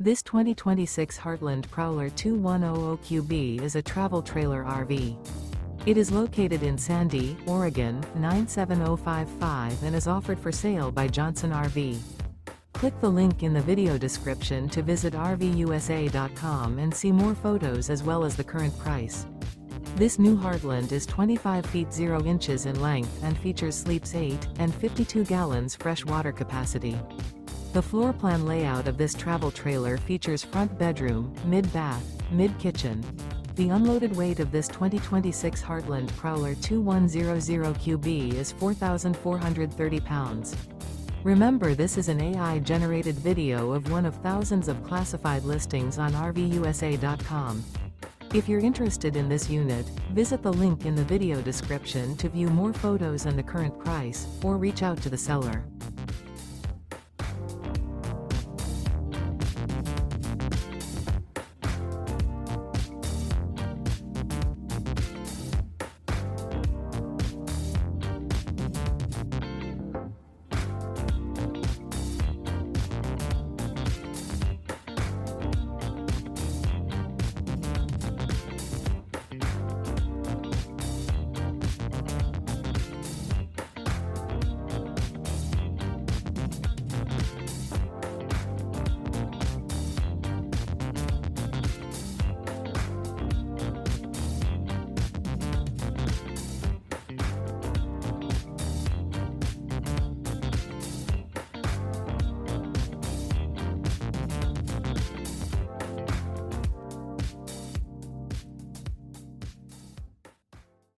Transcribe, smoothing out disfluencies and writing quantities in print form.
This 2026 Heartland Prowler 2100QB is a travel trailer RV. It is located in Sandy, Oregon, 97055 and is offered for sale by Johnson RV. Click the link in the video description to visit RVUSA.com and see more photos as well as the current price. This new Heartland is 25 feet 0 inches in length and features sleeps 8 and 52 gallons fresh water capacity. The floor plan layout of this travel trailer features front bedroom, mid-bath, mid-kitchen. The unloaded weight of this 2026 Heartland Prowler 2100QB is 4,430 pounds. Remember, this is an AI-generated video of one of thousands of classified listings on RVUSA.com. If you're interested in this unit, visit the link in the video description to view more photos and the current price, or reach out to the seller.